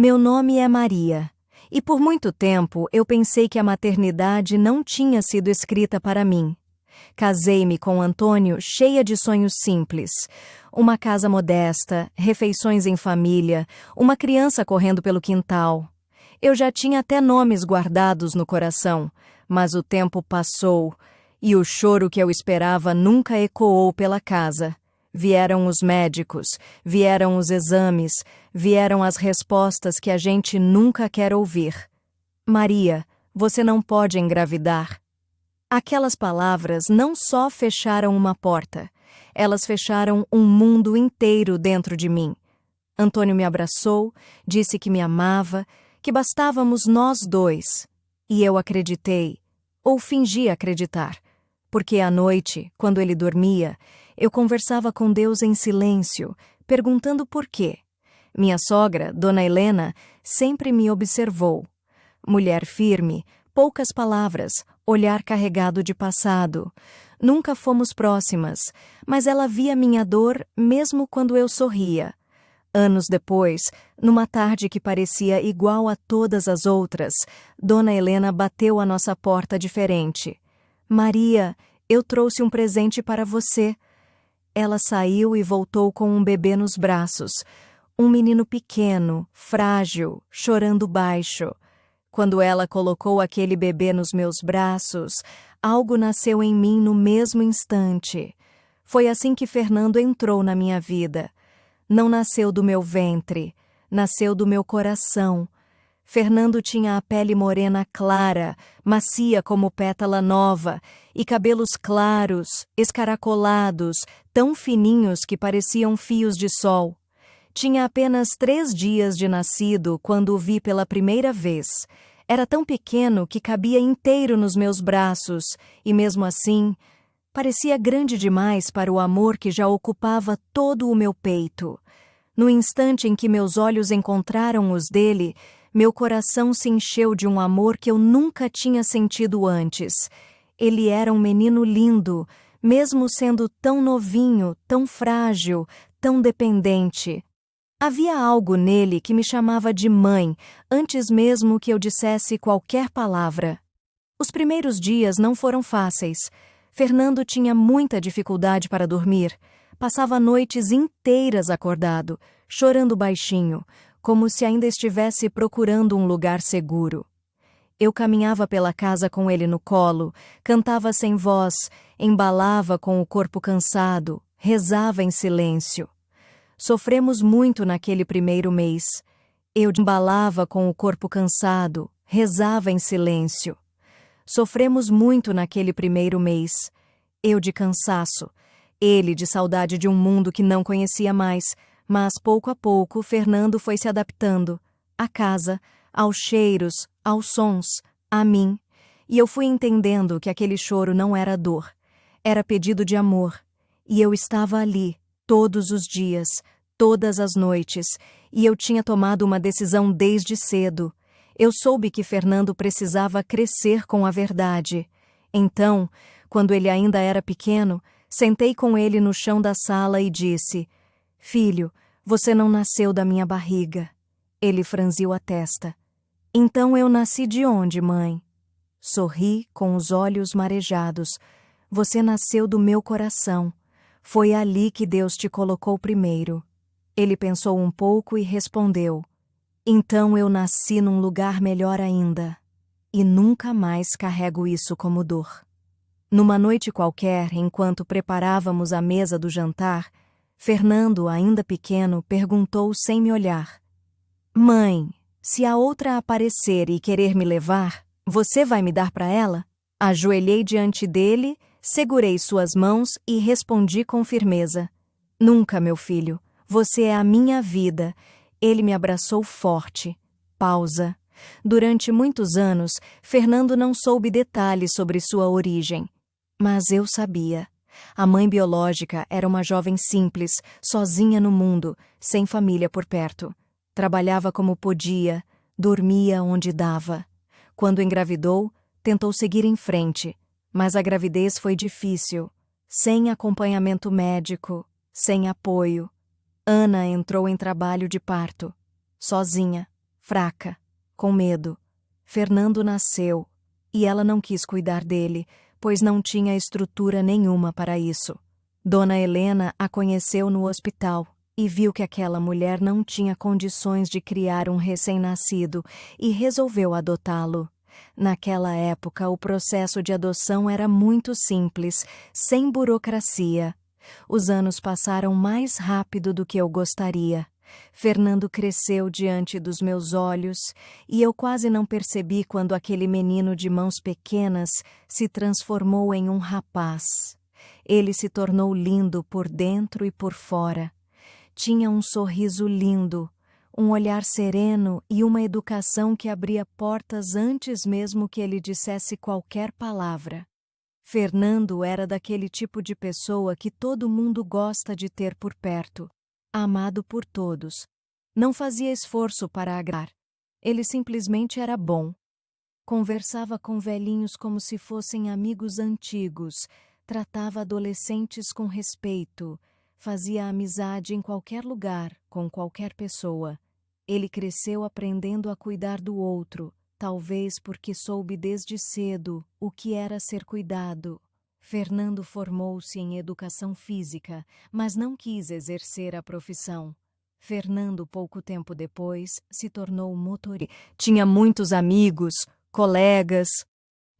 Meu nome é Maria, e por muito tempo eu pensei que a maternidade não tinha sido escrita para mim. Casei-me com Antônio cheia de sonhos simples. Uma casa modesta, refeições em família, uma criança correndo pelo quintal. Eu já tinha até nomes guardados no coração, mas o tempo passou e o choro que eu esperava nunca ecoou pela casa. Vieram os médicos, vieram os exames, vieram as respostas que a gente nunca quer ouvir. Maria, você não pode engravidar. Aquelas palavras não só fecharam uma porta, elas fecharam um mundo inteiro dentro de mim. Antônio me abraçou, disse que me amava, que bastávamos nós dois. E eu acreditei, ou fingi acreditar, porque à noite, quando ele dormia, eu conversava com Deus em silêncio, perguntando por quê. Minha sogra, Dona Helena, sempre me observou. Mulher firme, poucas palavras, olhar carregado de passado. Nunca fomos próximas, mas ela via minha dor mesmo quando eu sorria. Anos depois, numa tarde que parecia igual a todas as outras, Dona Helena bateu à nossa porta diferente. Maria, eu trouxe um presente para você. Ela saiu e voltou com um bebê nos braços. Um menino pequeno, frágil, chorando baixo. Quando ela colocou aquele bebê nos meus braços, algo nasceu em mim no mesmo instante. Foi assim que Fernando entrou na minha vida. Não nasceu do meu ventre, nasceu do meu coração. Fernando tinha a pele morena clara, macia como pétala nova, e cabelos claros, escaracolados, tão fininhos que pareciam fios de sol. Tinha apenas 3 dias de nascido quando o vi pela primeira vez. Era tão pequeno que cabia inteiro nos meus braços, e mesmo assim, parecia grande demais para o amor que já ocupava todo o meu peito. No instante em que meus olhos encontraram os dele, meu coração se encheu de um amor que eu nunca tinha sentido antes. Ele era um menino lindo, mesmo sendo tão novinho, tão frágil, tão dependente. Havia algo nele que me chamava de mãe, antes mesmo que eu dissesse qualquer palavra. Os primeiros dias não foram fáceis. Fernando tinha muita dificuldade para dormir. Passava noites inteiras acordado, chorando baixinho, como se ainda estivesse procurando um lugar seguro. Eu caminhava pela casa com ele no colo, cantava sem voz, embalava com o corpo cansado, rezava em silêncio. Sofremos muito naquele primeiro mês. Eu embalava com o corpo cansado, rezava em silêncio. Sofremos muito naquele primeiro mês. Eu de cansaço, ele de saudade de um mundo que não conhecia mais, mas pouco a pouco Fernando foi se adaptando. À casa, aos cheiros, aos sons, a mim. E eu fui entendendo que aquele choro não era dor, era pedido de amor. E eu estava ali, todos os dias, todas as noites, e eu tinha tomado uma decisão desde cedo. Eu soube que Fernando precisava crescer com a verdade. Então, quando ele ainda era pequeno, sentei com ele no chão da sala e disse: "Filho, você não nasceu da minha barriga." Ele franziu a testa. "Então eu nasci de onde, mãe?" Sorri com os olhos marejados. "Você nasceu do meu coração. Foi ali que Deus te colocou primeiro." Ele pensou um pouco e respondeu: "Então eu nasci num lugar melhor ainda. E nunca mais carrego isso como dor." Numa noite qualquer, enquanto preparávamos a mesa do jantar, Fernando, ainda pequeno, perguntou sem me olhar: "Mãe, se a outra aparecer e querer me levar, você vai me dar para ela?" Ajoelhei diante dele, segurei suas mãos e respondi com firmeza: "Nunca, meu filho. Você é a minha vida." Ele me abraçou forte. Pausa. Durante muitos anos, Fernando não soube detalhes sobre sua origem. Mas eu sabia. A mãe biológica era uma jovem simples, sozinha no mundo, sem família por perto. Trabalhava como podia, dormia onde dava. Quando engravidou, tentou seguir em frente, mas a gravidez foi difícil, sem acompanhamento médico, sem apoio. Ana entrou em trabalho de parto, sozinha. fraca, com medo. Fernando nasceu, e ela não quis cuidar dele, pois não tinha estrutura nenhuma para isso. Dona Helena a conheceu no hospital e viu que aquela mulher não tinha condições de criar um recém-nascido e resolveu adotá-lo. Naquela época, o processo de adoção era muito simples, sem burocracia. Os anos passaram mais rápido do que eu gostaria. Fernando cresceu diante dos meus olhos e eu quase não percebi quando aquele menino de mãos pequenas se transformou em um rapaz. Ele se tornou lindo por dentro e por fora. Tinha um sorriso lindo, um olhar sereno e uma educação que abria portas antes mesmo que ele dissesse qualquer palavra. Fernando era daquele tipo de pessoa que todo mundo gosta de ter por perto, amado por todos. Não fazia esforço para agradar. Ele simplesmente era bom. Conversava com velhinhos como se fossem amigos antigos, tratava adolescentes com respeito, fazia amizade em qualquer lugar, com qualquer pessoa. Ele cresceu aprendendo a cuidar do outro, talvez porque soube desde cedo o que era ser cuidado. Fernando formou-se em educação física, mas não quis exercer a profissão. Fernando, pouco tempo depois, se tornou motorista. Tinha muitos amigos, colegas.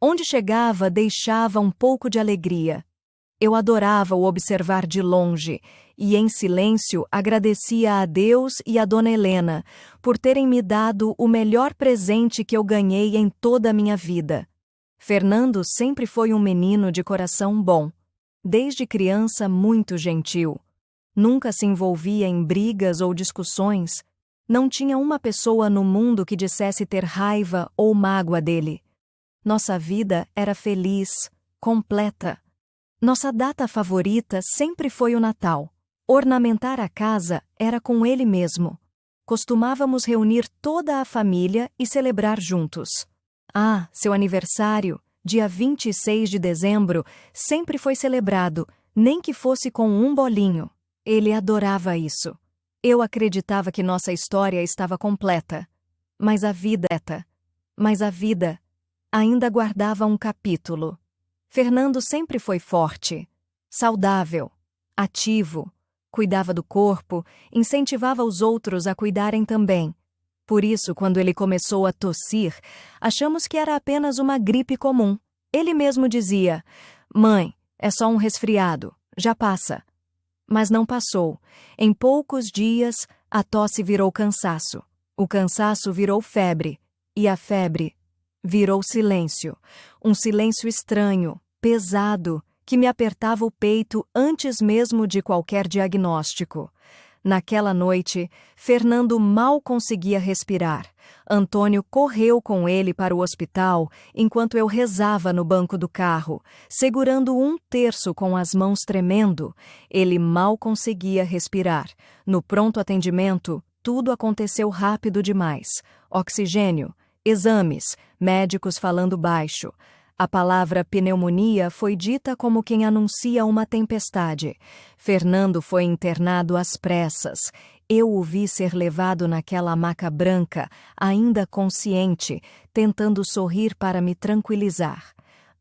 Onde chegava, deixava um pouco de alegria. Eu adorava o observar de longe e, em silêncio, agradecia a Deus e a Dona Helena por terem me dado o melhor presente que eu ganhei em toda a minha vida. Fernando sempre foi um menino de coração bom. Desde criança, muito gentil. Nunca se envolvia em brigas ou discussões. Não tinha uma pessoa no mundo que dissesse ter raiva ou mágoa dele. Nossa vida era feliz, completa. Nossa data favorita sempre foi o Natal. Ornamentar a casa era com ele mesmo. Costumávamos reunir toda a família e celebrar juntos. Seu aniversário, dia 26 de dezembro, sempre foi celebrado, nem que fosse com um bolinho. Ele adorava isso. Eu acreditava que nossa história estava completa. Mas a vida ainda guardava um capítulo. Fernando sempre foi forte, saudável, ativo, cuidava do corpo, incentivava os outros a cuidarem também. Por isso, quando ele começou a tossir, achamos que era apenas uma gripe comum. Ele mesmo dizia: "Mãe, é só um resfriado, já passa." Mas não passou. Em poucos dias, a tosse virou cansaço. O cansaço virou febre. E a febre virou silêncio. Um silêncio estranho, pesado, que me apertava o peito antes mesmo de qualquer diagnóstico. Naquela noite, Fernando mal conseguia respirar. Antônio correu com ele para o hospital enquanto eu rezava no banco do carro, segurando um terço com as mãos tremendo. Ele mal conseguia respirar. No pronto atendimento, tudo aconteceu rápido demais. Oxigênio, exames, médicos falando baixo. A palavra pneumonia foi dita como quem anuncia uma tempestade. Fernando foi internado às pressas. Eu o vi ser levado naquela maca branca, ainda consciente, tentando sorrir para me tranquilizar.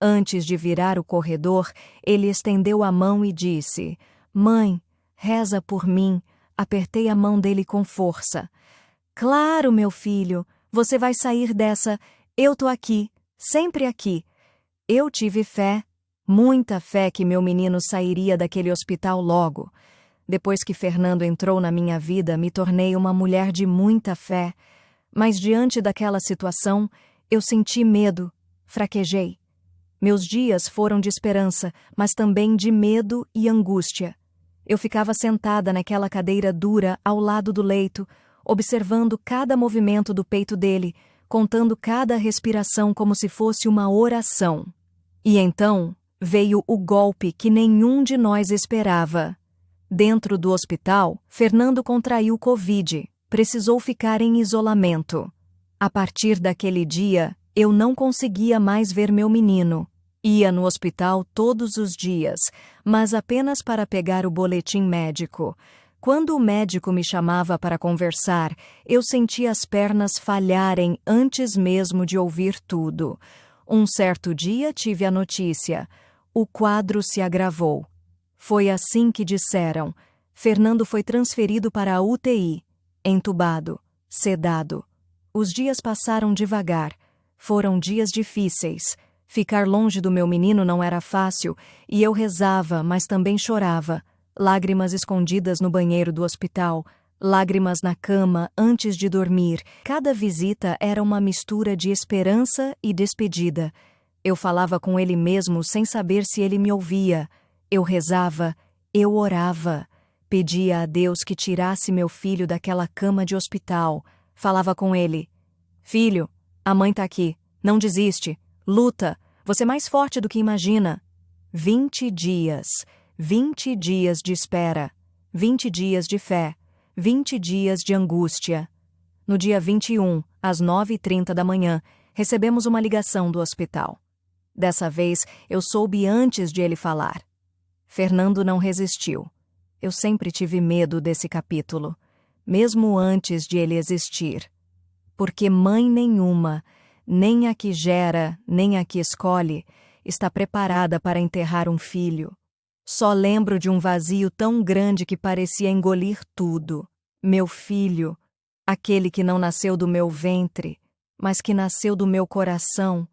Antes de virar o corredor, ele estendeu a mão e disse: "Mãe, reza por mim." Apertei a mão dele com força. "Claro, meu filho, você vai sair dessa. Eu tô aqui, sempre aqui." Eu tive fé, muita fé que meu menino sairia daquele hospital logo. Depois que Fernando entrou na minha vida, me tornei uma mulher de muita fé. Mas diante daquela situação, eu senti medo, fraquejei. Meus dias foram de esperança, mas também de medo e angústia. Eu ficava sentada naquela cadeira dura ao lado do leito, observando cada movimento do peito dele, contando cada respiração como se fosse uma oração. E então veio o golpe que nenhum de nós esperava. Dentro do hospital, Fernando contraiu Covid, precisou ficar em isolamento. A partir daquele dia, eu não conseguia mais ver meu menino. Ia no hospital todos os dias, mas apenas para pegar o boletim médico. Quando o médico me chamava para conversar, eu sentia as pernas falharem antes mesmo de ouvir tudo. Um certo dia tive a notícia: o quadro se agravou. Foi assim que disseram. Fernando foi transferido para a UTI, entubado, sedado. Os dias passaram devagar. Foram dias difíceis. Ficar longe do meu menino não era fácil, e eu rezava, mas também chorava. Lágrimas escondidas no banheiro do hospital, lágrimas na cama antes de dormir. Cada visita era uma mistura de esperança e despedida. Eu falava com ele mesmo sem saber se ele me ouvia. Eu rezava, eu orava. Pedia a Deus que tirasse meu filho daquela cama de hospital. Falava com ele: Filho, a mãe tá aqui. Não desiste. Luta. Você é mais forte do que imagina. 20 dias. 20 dias de espera. 20 dias de fé. 20 dias de angústia. No dia 21, às 9h30 da manhã, recebemos uma ligação do hospital. Dessa vez, eu soube antes de ele falar. Fernando não resistiu. Eu sempre tive medo desse capítulo, mesmo antes de ele existir. Porque mãe nenhuma, nem a que gera, nem a que escolhe, está preparada para enterrar um filho. Só lembro de um vazio tão grande que parecia engolir tudo. Meu filho, aquele que não nasceu do meu ventre, mas que nasceu do meu coração,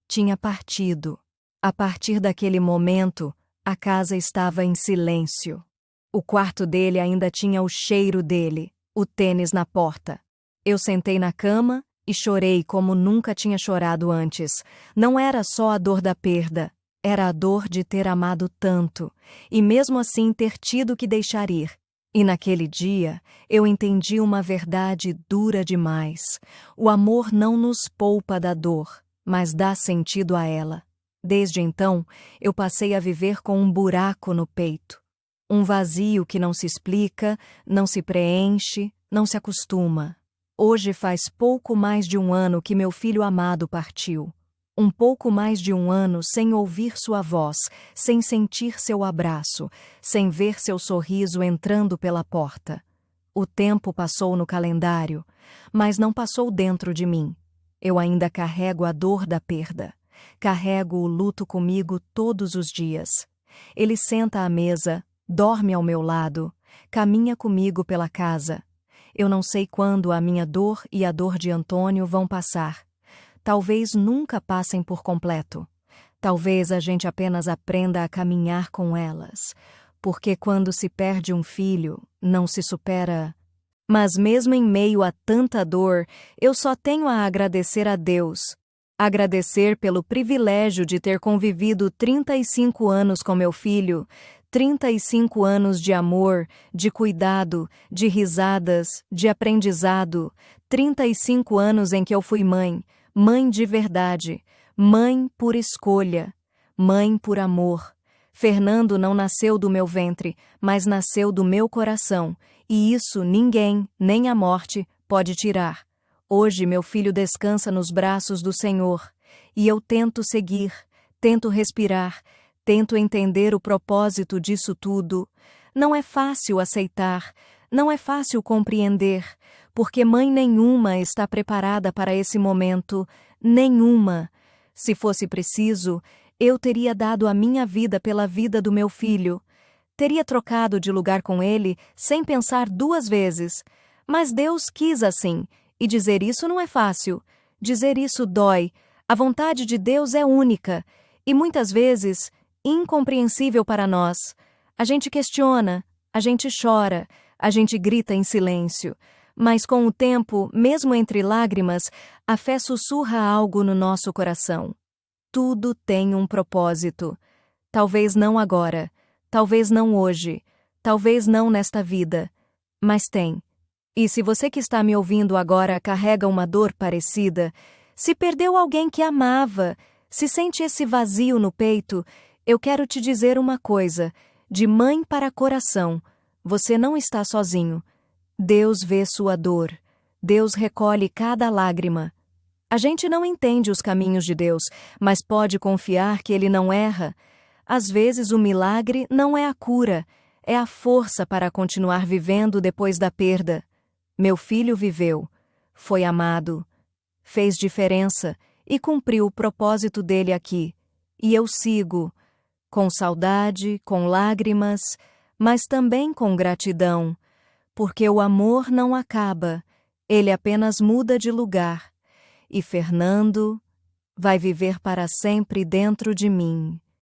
tinha partido. A partir daquele momento, a casa estava em silêncio. O quarto dele ainda tinha o cheiro dele, o tênis na porta. Eu sentei na cama e chorei como nunca tinha chorado antes. Não era só a dor da perda, era a dor de ter amado tanto, e mesmo assim ter tido que deixar ir. E naquele dia, eu entendi uma verdade dura demais. O amor não nos poupa da dor, mas dá sentido a ela. Desde então, eu passei a viver com um buraco no peito. Um vazio que não se explica, não se preenche, não se acostuma. Hoje faz pouco mais de um ano que meu filho amado partiu. Um pouco mais de um ano sem ouvir sua voz, sem sentir seu abraço, sem ver seu sorriso entrando pela porta. O tempo passou no calendário, mas não passou dentro de mim. Eu ainda carrego a dor da perda. Carrego o luto comigo todos os dias. Ele senta à mesa, dorme ao meu lado, caminha comigo pela casa. Eu não sei quando a minha dor e a dor de Antônio vão passar. Talvez nunca passem por completo. Talvez a gente apenas aprenda a caminhar com elas, porque quando se perde um filho, não se supera. Mas mesmo em meio a tanta dor, eu só tenho a agradecer a Deus. Agradecer pelo privilégio de ter convivido 35 anos com meu filho, 35 anos de amor, de cuidado, de risadas, de aprendizado, 35 anos em que eu fui mãe, mãe de verdade, mãe por escolha, mãe por amor. Fernando não nasceu do meu ventre, mas nasceu do meu coração, e isso ninguém, nem a morte, pode tirar. Hoje meu filho descansa nos braços do Senhor, e eu tento seguir, tento respirar, tento entender o propósito disso tudo. Não é fácil aceitar, não é fácil compreender, porque mãe nenhuma está preparada para esse momento, nenhuma. Se fosse preciso, eu teria dado a minha vida pela vida do meu filho. Teria trocado de lugar com ele sem pensar duas vezes. Mas Deus quis assim, e dizer isso não é fácil. Dizer isso dói. A vontade de Deus é única, e muitas vezes incompreensível para nós. A gente questiona, a gente chora, a gente grita em silêncio. Mas com o tempo, mesmo entre lágrimas, a fé sussurra algo no nosso coração. Tudo tem um propósito. Talvez não agora, talvez não hoje, talvez não nesta vida, mas tem. E se você que está me ouvindo agora carrega uma dor parecida, se perdeu alguém que amava, se sente esse vazio no peito, eu quero te dizer uma coisa, de mãe para coração, você não está sozinho. Deus vê sua dor, Deus recolhe cada lágrima. A gente não entende os caminhos de Deus, mas pode confiar que Ele não erra. Às vezes o milagre não é a cura, É a força para continuar vivendo depois da perda. Meu filho viveu, foi amado, fez diferença e cumpriu o propósito dele aqui. E eu sigo, com saudade, com lágrimas, mas também com gratidão, porque o amor não acaba, ele apenas muda de lugar. E Fernando vai viver para sempre dentro de mim.